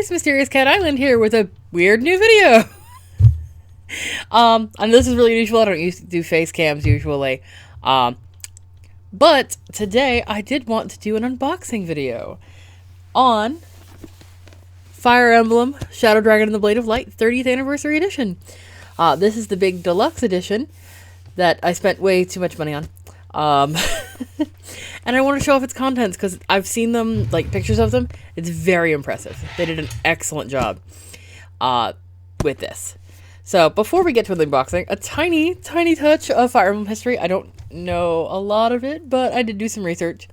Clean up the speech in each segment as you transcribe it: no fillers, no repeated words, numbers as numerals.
guys, Mysterious Cat Island here with a weird new video. And this is really unusual. I don't used to do face cams usually. But today I did want to do an unboxing video on Fire Emblem Shadow Dragon and the Blade of Light 30th Anniversary Edition. This is the big deluxe edition that I spent way too much money on. And I want to show off its contents because I've seen them, like pictures of them. It's very impressive. They did an excellent job with this. So before we get to the unboxing, a tiny touch of Fire Emblem history. I don't know a lot of it, but I did do some research.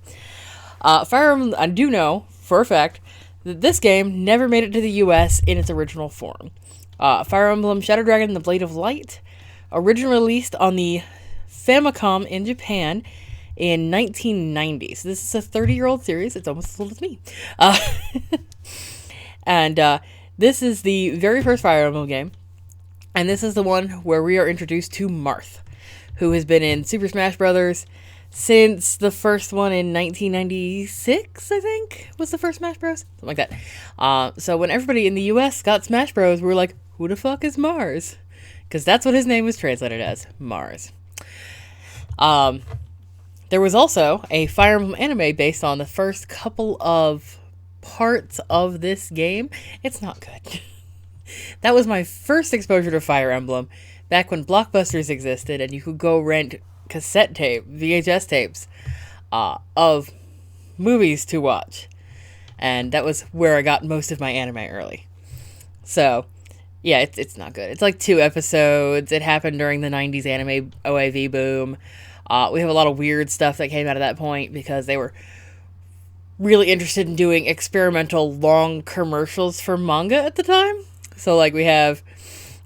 Fire Emblem, I do know for a fact that this game never made it to the US in its original form. Fire Emblem Shadow Dragon and the Blade of Light, originally released on the Famicom in Japan in 1990. So this is a 30-year-old series. It's almost as old as me. And this is the very first Fire Emblem game. And this is the one where we are introduced to Marth, who has been in Super Smash Bros. Since the first one in 1996, I think, was the first Smash Bros. Something like that. So when everybody in the US got Smash Bros, we were like, who the fuck is Mars? Because that's what his name was translated as, Mars. There was also a Fire Emblem anime based on the first couple of parts of this game. It's not good. That was my first exposure to Fire Emblem, back when Blockbusters existed and you could go rent cassette tape, VHS tapes, of movies to watch. And that was where I got most of my anime early. So, yeah, it's not good. It's like 2 episodes. It happened during the 90s anime OAV boom. We have a lot of weird stuff that came out of that point because they were really interested in doing experimental long commercials for manga at the time. So, like, we have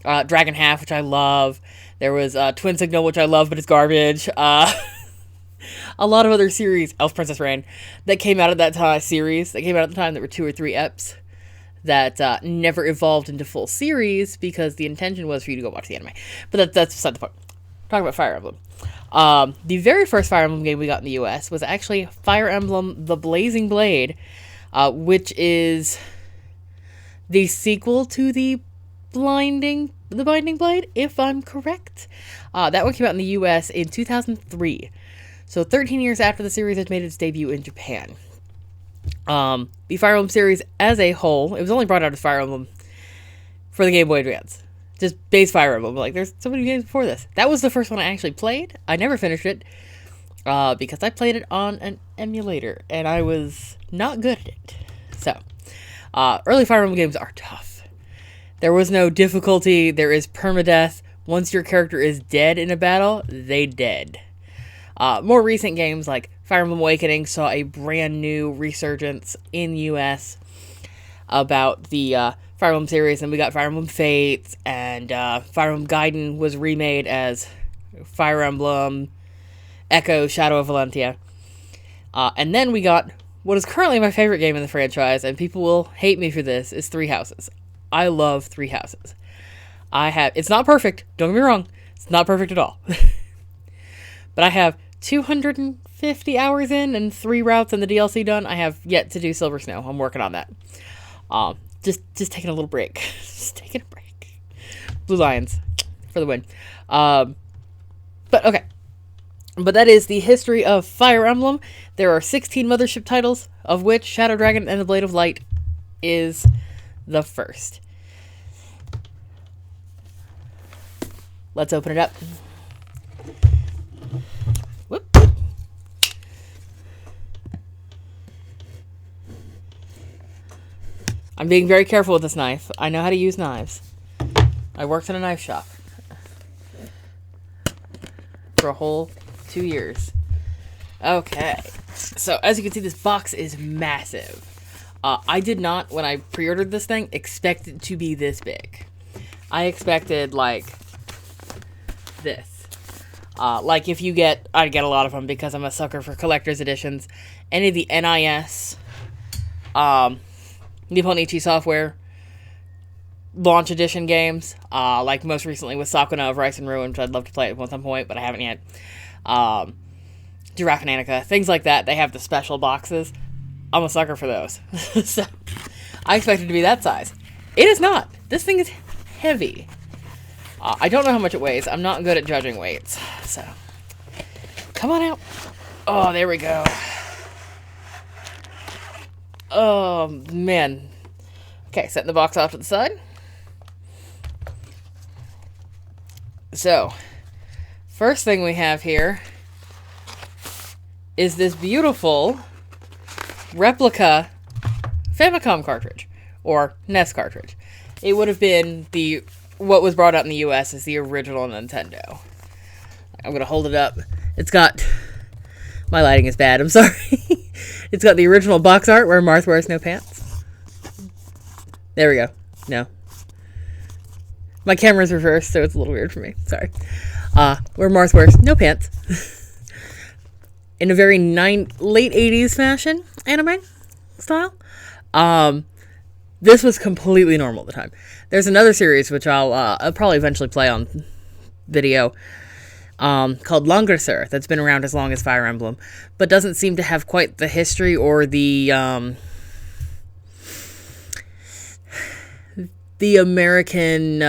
Dragon Half, which I love. There was Twin Signal, which I love, but it's garbage. A lot of other series, Elf Princess Rain, that came out of that series. That came out at the time that were 2 or 3 eps that never evolved into full series because the intention was for you to go watch the anime. But that's beside the point. Talk about Fire Emblem. The very first Fire Emblem game we got in the US was actually Fire Emblem The Blazing Blade, which is the sequel to the Binding Blade, if I'm correct. That one came out in the US in 2003. So 13 years after the series had made its debut in Japan. The Fire Emblem series as a whole, it was only brought out as Fire Emblem for the Game Boy Advance. Just base Fire Emblem. Like, there's so many games before this. That was the first one I actually played. I never finished it because I played it on an emulator, and I was not good at it. So, early Fire Emblem games are tough. There was no difficulty. There is permadeath. Once your character is dead in a battle, they dead. More recent games like Fire Emblem Awakening saw a brand new resurgence in US about the Fire Emblem series, and we got Fire Emblem Fates, and Fire Emblem Gaiden was remade as Fire Emblem Echo Shadow of Valentia. And then we got what is currently my favorite game in the franchise, and people will hate me for this, is Three Houses. I love Three Houses. It's not perfect, don't get me wrong, it's not perfect at all. But I have 250 hours in and 3 routes and the DLC done. I have yet to do Silver Snow. I'm working on that. Just taking a little break. Just taking a break. Blue Lions for the win. But okay. But that is the history of Fire Emblem. There are 16 mothership titles, of which Shadow Dragon and the Blade of Light is the first. Let's open it up. Whoop. I'm being very careful with this knife. I know how to use knives. I worked in a knife shop for a whole 2 years. Okay. So, as you can see, this box is massive. I did not, when I pre-ordered this thing, expect it to be this big. I expected, like, this. Like, if you get... I get a lot of them because I'm a sucker for collector's editions. Any of the NIS... Nippon Ichi Software launch edition games, like most recently with Sakuna of Rice and Ruin, which I'd love to play at some point, but I haven't yet. Giraffe and Annika, things like that. They have the special boxes. I'm a sucker for those. So, I expected it to be that size. It is not. This thing is heavy. I don't know how much it weighs. I'm not good at judging weights. So, come on out. Oh, there we go. Oh, man. Okay, setting the box off to the side. So, first thing we have here is this beautiful replica Famicom cartridge, or NES cartridge. It would have been what was brought out in the US as the original Nintendo. I'm going to hold it up. It's got... My lighting is bad, I'm sorry. It's got the original box art where Marth wears no pants. There we go. No. My camera's reversed, so it's a little weird for me. Sorry. Where Marth wears no pants. In a very late 80s fashion, anime style. This was completely normal at the time. There's another series, which I'll probably eventually play on video, called Langrisser, that's been around as long as Fire Emblem, but doesn't seem to have quite the history or the American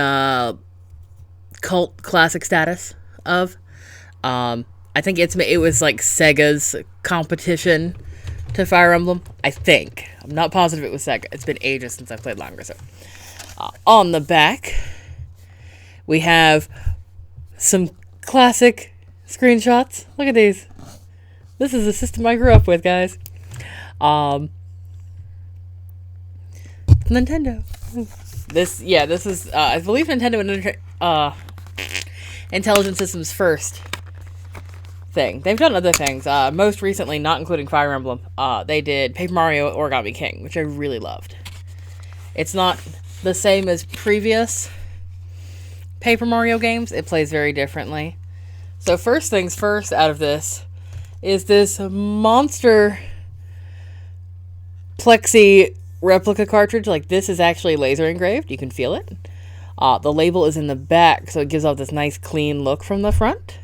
cult classic status of. I think it was like Sega's competition to Fire Emblem. I think. I'm not positive it was Sega. It's been ages since I've played Langrisser. On the back, we have some classic screenshots. Look at these. This is the system I grew up with, guys. Nintendo. This is, I believe Nintendo Intelligent Systems' first thing. They've done other things. Most recently, not including Fire Emblem, they did Paper Mario Origami King, which I really loved. It's not the same as previous Paper Mario games. It plays very differently. So first things first out of this is this monster plexi replica cartridge. Like, this is actually laser engraved. You can feel it. The label is in the back, so it gives off this nice clean look from the front.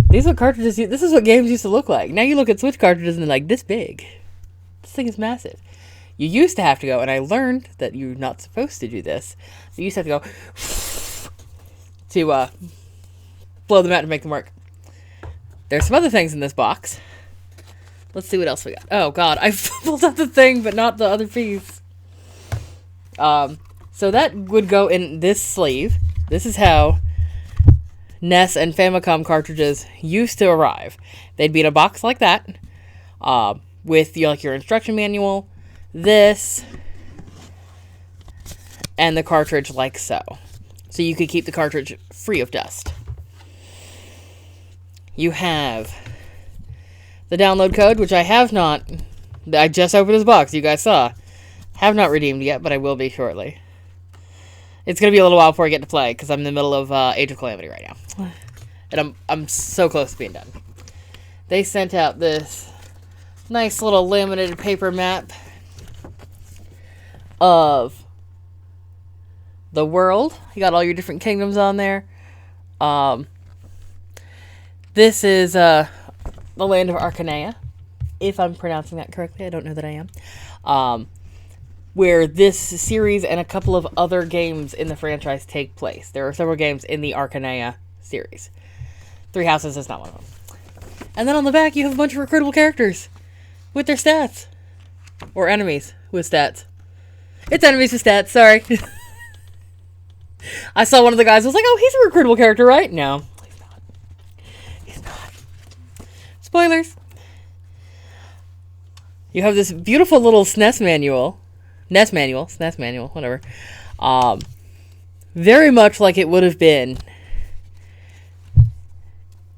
These are cartridges. This is what games used to look like. Now you look at Switch cartridges and they're like this big. This thing is massive. You used to have to go, and I learned that you're not supposed to do this. You used to have to go to blow them out to make them work. There's some other things in this box. Let's see what else we got. Oh god, I pulled out the thing, but not the other piece. So that would go in this sleeve. This is how NES and Famicom cartridges used to arrive. They'd be in a box like that, with your instruction manual, this, and the cartridge like so. So you could keep the cartridge free of dust. You have the download code, which I have not. I just opened this box, you guys saw. Have not redeemed yet, but I will be shortly. It's going to be a little while before I get to play, because I'm in the middle of Age of Calamity right now. And I'm so close to being done. They sent out this nice little laminated paper map of the world. You got all your different kingdoms on there. This is the land of Arcanea, if I'm pronouncing that correctly. I don't know that I am. Where this series and a couple of other games in the franchise take place. There are several games in the Arcanea series. Three Houses is not one of them. And then on the back, you have a bunch of recruitable characters with their stats. Or enemies with stats. It's enemies with stats, sorry. I saw one of the guys, I was like, oh, he's a recruitable character, right? No, he's not. He's not. Spoilers. You have this beautiful little SNES manual. SNES manual, whatever. Very much like it would have been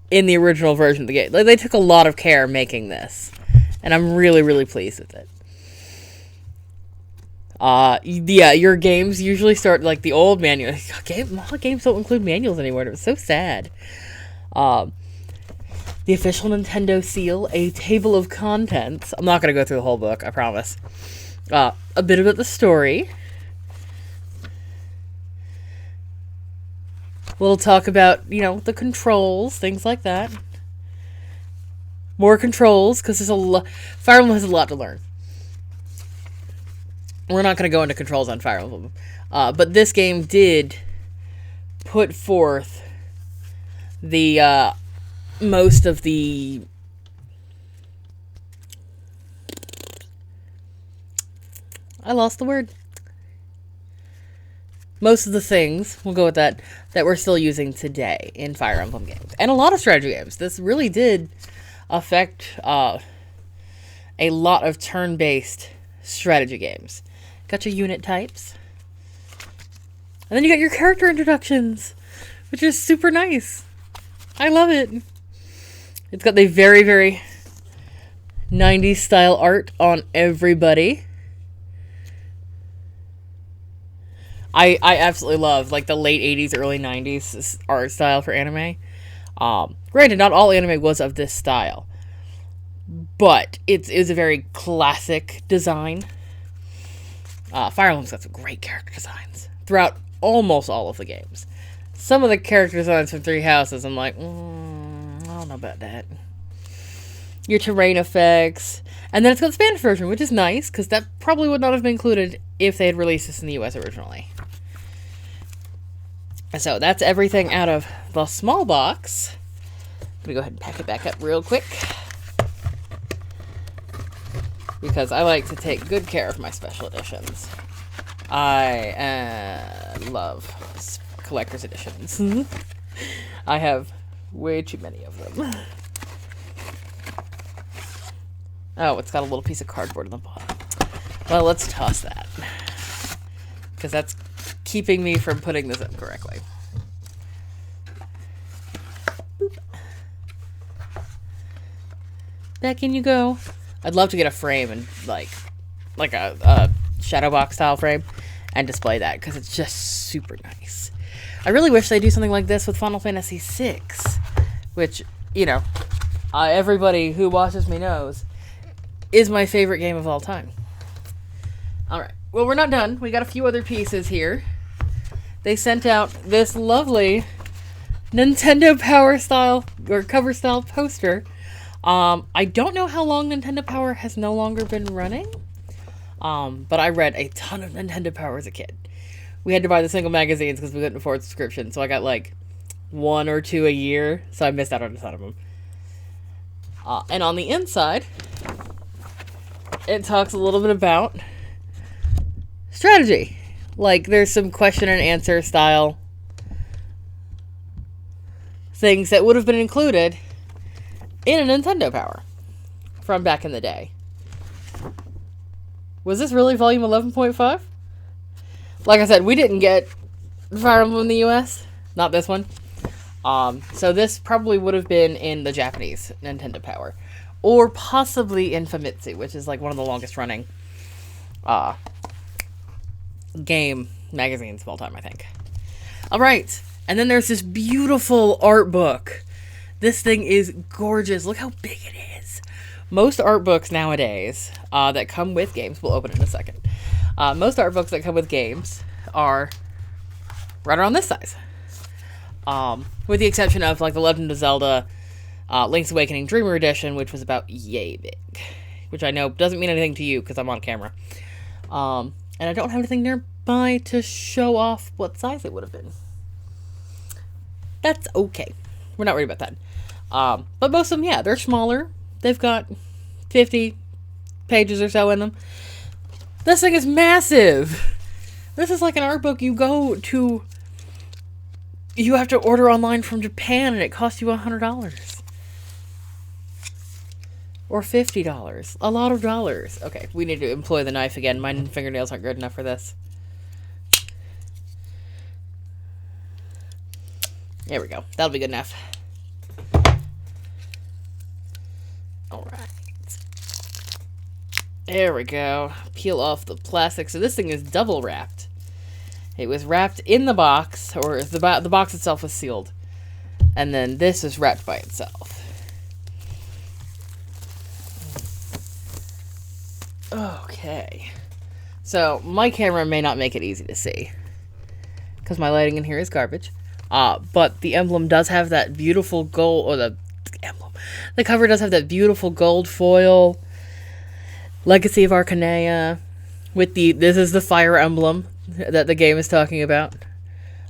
in the original version of the game. Like, they took a lot of care making this. And I'm really, really pleased with it. Yeah, your games usually start like the old manual. A lot of games don't include manuals anymore. It was so sad. The official Nintendo seal, a table of contents. I'm not going to go through the whole book, I promise. A bit about the story. We'll talk about, the controls, things like that. More controls, because Fire Emblem has a lot to learn. we're not going to go into controls on Fire Emblem. But this game did put forth the most of the I lost the word. Most of the things, we'll go with that we're still using today in Fire Emblem games. And a lot of strategy games. This really did affect a lot of turn-based strategy games. Got your unit types. And then you got your character introductions, which is super nice. I love it. It's got the very, very 90s style art on everybody. I absolutely love like the late 80s, early 90s art style for anime. Granted, not all anime was of this style, but it's a very classic design. Fire Emblem's got some great character designs throughout almost all of the games. Some of the character designs from Three Houses, I'm like, I don't know about that. Your terrain effects. And then it's got the Spanish version, which is nice, because that probably would not have been included if they had released this in the US originally. So that's everything out of the small box. I'm going to go ahead and pack it back up real quick, because I like to take good care of my special editions. I love collector's editions. I have way too many of them. Oh, it's got a little piece of cardboard on the bottom. Well, let's toss that, because that's keeping me from putting this in correctly. Boop. Back in you go. I'd love to get a frame and like a shadow box style frame and display that, because it's just super nice. I really wish they do something like this with Final Fantasy VI, which, you know, everybody who watches me knows is my favorite game of all time. Alright, well, we're not done. We got a few other pieces here. They sent out this lovely Nintendo Power style, or cover style poster. I don't know how long Nintendo Power has no longer been running, but I read a ton of Nintendo Power as a kid. We had to buy the single magazines because we couldn't afford subscription, so I got like 1 or 2 a year, so I missed out on a ton of them. And on the inside, it talks a little bit about strategy. Like, there's some question and answer style things that would have been included in a Nintendo Power from back in the day. Was this really volume 11.5? Like I said, we didn't get Fire Emblem in the US. Not this one. So this probably would have been in the Japanese Nintendo Power. Or possibly in Famitsu, which is like one of the longest running game magazines of all time, I think. Alright, and then there's this beautiful art book. This thing is gorgeous. Look how big it is. Most art books nowadays that come with games, we'll open it in a second. Most art books that come with games are right around this size. With the exception of like the Legend of Zelda Link's Awakening Dreamer Edition, which was about yay big. Which I know doesn't mean anything to you because I'm on camera. And I don't have anything nearby to show off what size it would have been. That's okay. We're not worried about that. But most of them, yeah, they're smaller. They've got 50 pages or so in them. This thing is massive. This is like an art book you have to order online from Japan, and it costs you $100. Or $50. A lot of dollars. Okay, we need to employ the knife again. My fingernails aren't good enough for this. There we go. That'll be good enough. Alright. There we go. Peel off the plastic. So this thing is double wrapped. It was wrapped in the box, or the box itself was sealed. And then this is wrapped by itself. Okay. So, my camera may not make it easy to see, because my lighting in here is garbage. But the emblem does have that beautiful gold, or the cover does have that beautiful gold foil, Legacy of Arcanea, with this is the Fire Emblem that the game is talking about.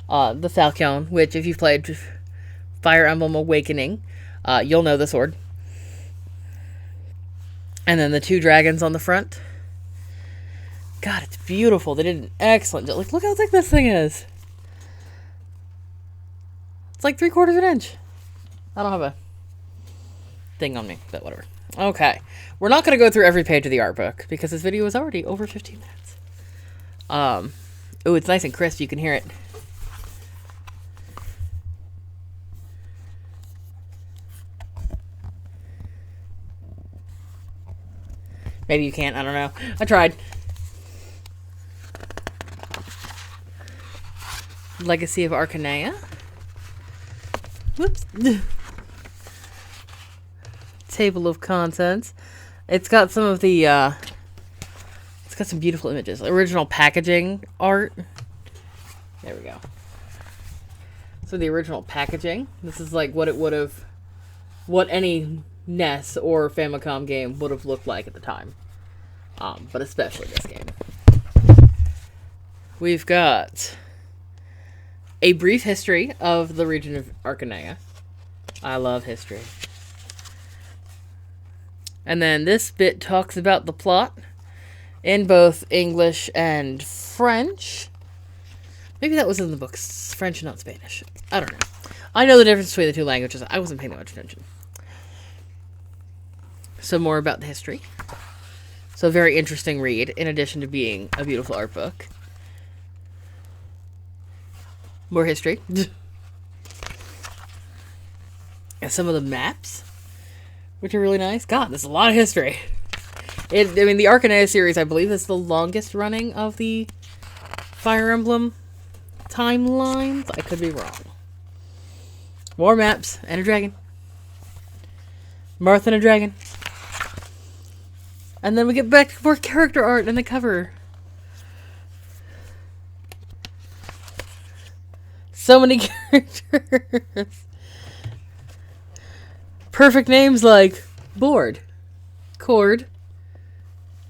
The Falcon, which if you've played Fire Emblem Awakening, you'll know the sword. And then the 2 dragons on the front. God, it's beautiful. They did an excellent job. Like, look how thick this thing is. It's like 3/4 of an inch. I don't have a thing on me, but whatever. Okay. We're not going to go through every page of the art book because this video is already over 15 minutes. Oh, it's nice and crisp. You can hear it. Maybe you can't. I don't know. I tried. Legacy of Arcanea. Whoops. Table of contents. It's got some of the, it's got some beautiful images. Original packaging art. There we go. So the original packaging. This is like what it would have, what any NES or Famicom game would have looked like at the time. But especially this game. We've got a brief history of the region of Arcanea. I love history. And then this bit talks about the plot in both English and French. Maybe that was in the books. French, not Spanish. I don't know. I know the difference between the 2 languages. I wasn't paying much attention. Some more about the history. So a very interesting read, in addition to being a beautiful art book. More history. And some of the maps, which are really nice. God, there's a lot of history. I mean, the Arcanea series, I believe, is the longest running of the Fire Emblem timelines. I could be wrong. More maps and a dragon. Marth and a dragon. And then we get back to more character art in the cover. So many characters. Perfect names like Board, Cord,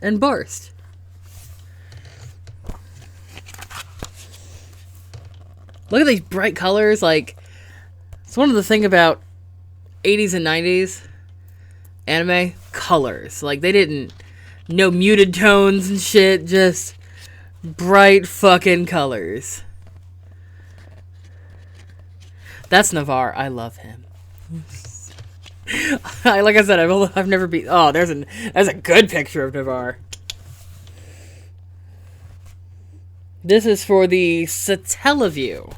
and Barst. Look at these bright colors. Like, it's one of the things about 80s and 90s anime. Colors. Like, they didn't... No muted tones and shit. Just bright fucking colors. That's Navarre. I love him. Like I said, I've never been... Oh, there's a good picture of Navarre. This is for the Satellaview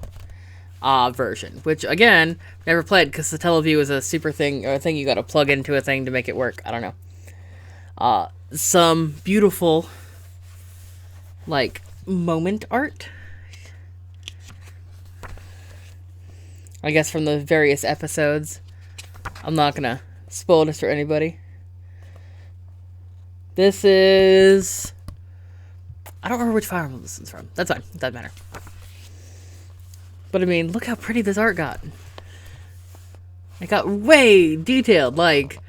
version, which, again, never played because Satellaview is a super thing, or a thing you gotta plug into a thing to make it work. I don't know. Some beautiful, like, moment art. I guess from the various episodes. I'm not gonna spoil this for anybody. This is... I don't remember which Fire Emblem this is from. That's fine. It doesn't matter. But I mean, look how pretty this art got. It got way detailed. Like,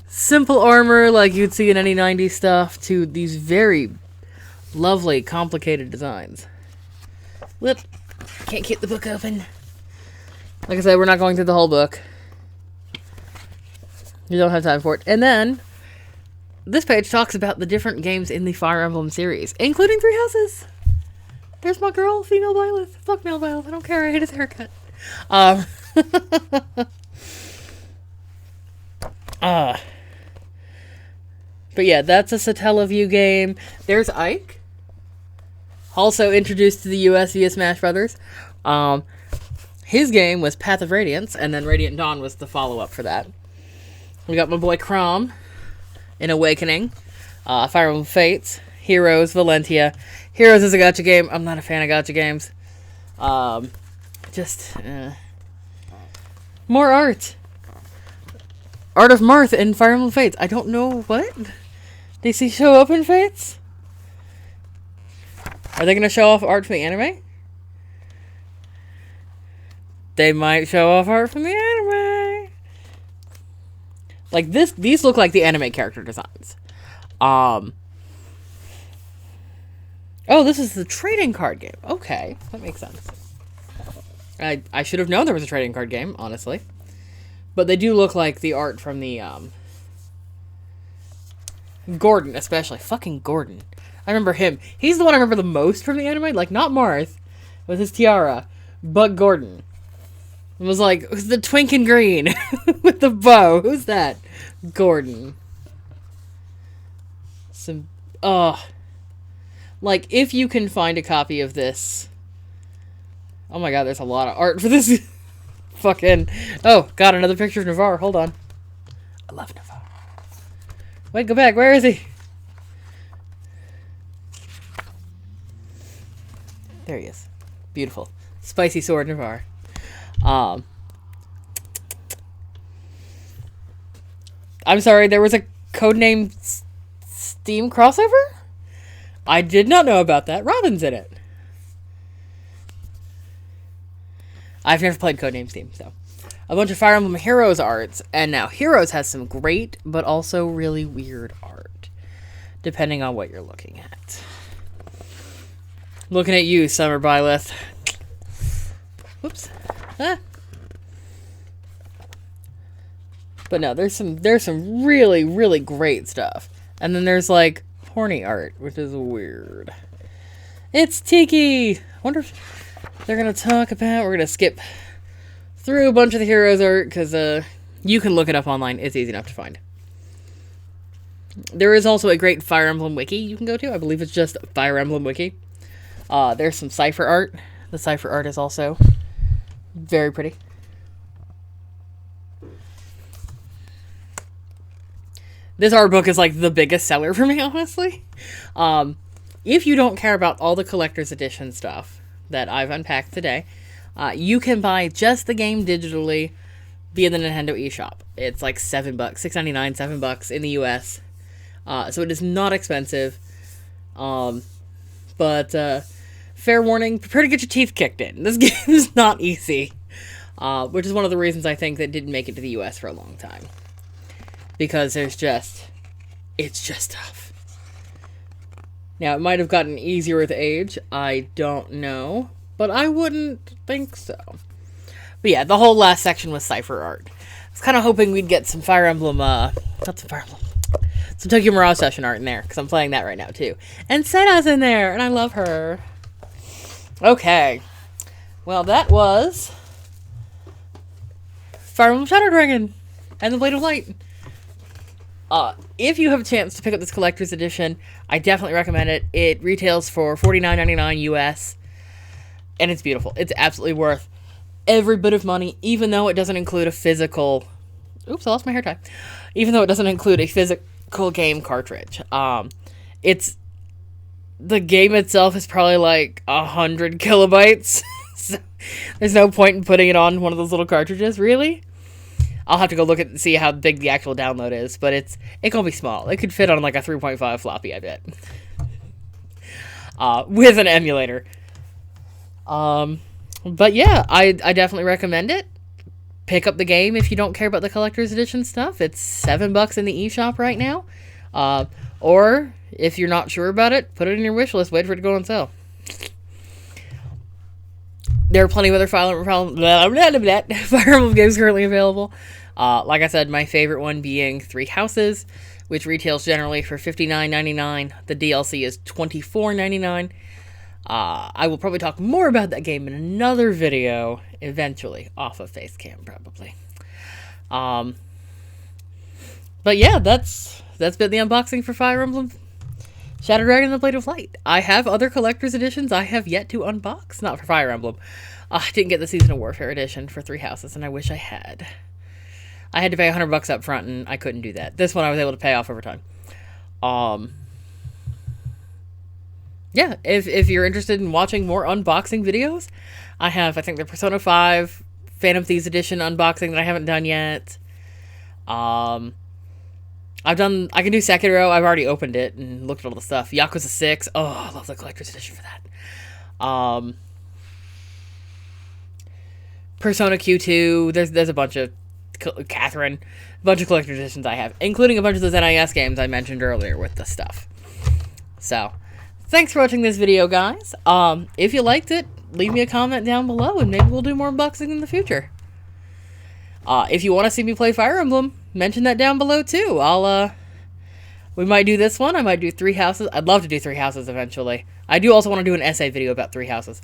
simple armor like you'd see in any 90s stuff to these very lovely, complicated designs. Whoop. Can't keep the book open. Like I said, we're not going through the whole book. You don't have time for it. And then, this page talks about the different games in the Fire Emblem series, including Three Houses. There's my girl, female Byleth. Fuck male Byleth. I don't care. I hate his haircut. But yeah, that's a Satellaview game. There's Ike. Also introduced to the US via Smash Brothers. His game was Path of Radiance, and then Radiant Dawn was the follow-up for that. We got my boy Chrom in Awakening. Fire Emblem Fates. Heroes, Valentia. Heroes is a gacha game. I'm not a fan of gacha games. More art. Art of Marth in Fire Emblem Fates. I don't know what? They show up in Fates? Are they going to show off art from the anime? They might show off art from the anime. Like, these look like the anime character designs. Oh, this is the trading card game. Okay, that makes sense. I should have known there was a trading card game, honestly. But they do look like the art from the, Gordon, especially. Fucking Gordon. I remember him. He's the one I remember the most from the anime. Like, not Marth with his tiara, but Gordon. It was like, who's the twink in green with the bow? Who's that? Gordon. Some, like, if you can find a copy of this. Oh my god, there's a lot of art for this. Fucking, oh, got another picture of Navarre. Hold on. I love Navarre. Wait, go back. Where is he? There he is. Beautiful. Spicy sword Navarre. I'm sorry, there was a Codename Steam crossover? I did not know about that. Robin's in it. I've never played Codename Steam, so. A bunch of Fire Emblem Heroes arts, and now Heroes has some great, but also really weird art, depending on what you're looking at. Looking at you, Summer Byleth. Whoops. Ah. But no, there's some really, really great stuff. And then there's, like, horny art, which is weird. It's Tiki! I wonder if they're gonna talk about... We're gonna skip through a bunch of the Heroes art, because, you can look it up online. It's easy enough to find. There is also a great Fire Emblem wiki you can go to. I believe it's just Fire Emblem wiki. There's some Cypher art. The Cypher art is also very pretty. This art book is like the biggest seller for me, honestly. If you don't care about all the collector's edition stuff that I've unpacked today, you can buy just the game digitally via the Nintendo eShop. It's like $7, $6.99, $7 in the US. So it is not expensive. But fair warning, prepare to get your teeth kicked in. This game is not easy. Which is one of the reasons I think that didn't make it to the US for a long time. Because it's just tough. Now, it might have gotten easier with age. I don't know. But I wouldn't think so. But yeah, the whole last section was Cypher art. I was kind of hoping we'd get some Fire Emblem, some Tokyo Mirage Session art in there. Because I'm playing that right now, too. And Sena's in there, and I love her. Okay. Well, that was Fire Emblem Shadow Dragon and the Blade of Light. If you have a chance to pick up this collector's edition, I definitely recommend it. It retails for $49.99 US, and it's beautiful. It's absolutely worth every bit of money, even though it doesn't include a physical... Oops, I lost my hair tie. Even though it doesn't include a physical game cartridge. The game itself is probably like 100 kilobytes. So there's no point in putting it on one of those little cartridges, really. I'll have to go look at and see how big the actual download is, but it gonna be small. It could fit on like a 3.5 floppy, I bet. With an emulator. But yeah, I definitely recommend it. Pick up the game if you don't care about the collector's edition stuff. It's $7 in the eShop right now. Or if you're not sure about it, put it in your wish list. Wait for it to go on sale. There are plenty of other Fire Emblem games currently available. Like I said, my favorite one being Three Houses, which retails generally for $59.99. The DLC is $24.99. I will probably talk more about that game in another video, eventually, off of Facecam, probably. But yeah, that's been the unboxing for Fire Emblem Shadow Dragon and the Blade of Light. I have other collector's editions I have yet to unbox. Not for Fire Emblem. I didn't get the Season of Warfare edition for Three Houses, and I wish I had. I had to pay $100 up front, and I couldn't do that. This one I was able to pay off over time. Yeah, if you're interested in watching more unboxing videos, I think the Persona 5 Phantom Thieves edition unboxing that I haven't done yet. I can do Sekiro. I've already opened it and looked at all the stuff. Yakuza 6. Oh, I love the collector's edition for that. Persona Q2. There's a bunch of Catherine. A bunch of collector's editions I have, including a bunch of those NIS games I mentioned earlier with the stuff. So, Thanks for watching this video, guys. If you liked it, leave me a comment down below, and maybe we'll do more unboxing in the future. If you want to see me play Fire Emblem, mention that down below too. We might do this one. I might do 3 houses. I'd love to do 3 houses eventually. I do also want to do an essay video about 3 houses.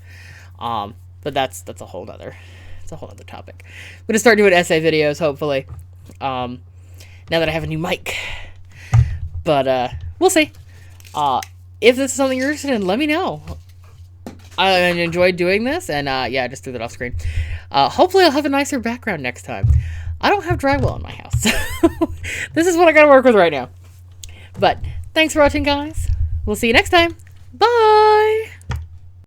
But that's a whole other topic. I'm gonna start doing essay videos hopefully. Now that I have a new mic. But we'll see. If this is something you're interested in, let me know. I enjoyed doing this, and yeah, I just threw that off screen. Hopefully I'll have a nicer background next time. I don't have drywall in my house. This is what I gotta work with right now. But thanks for watching, guys. We'll see you next time. Bye!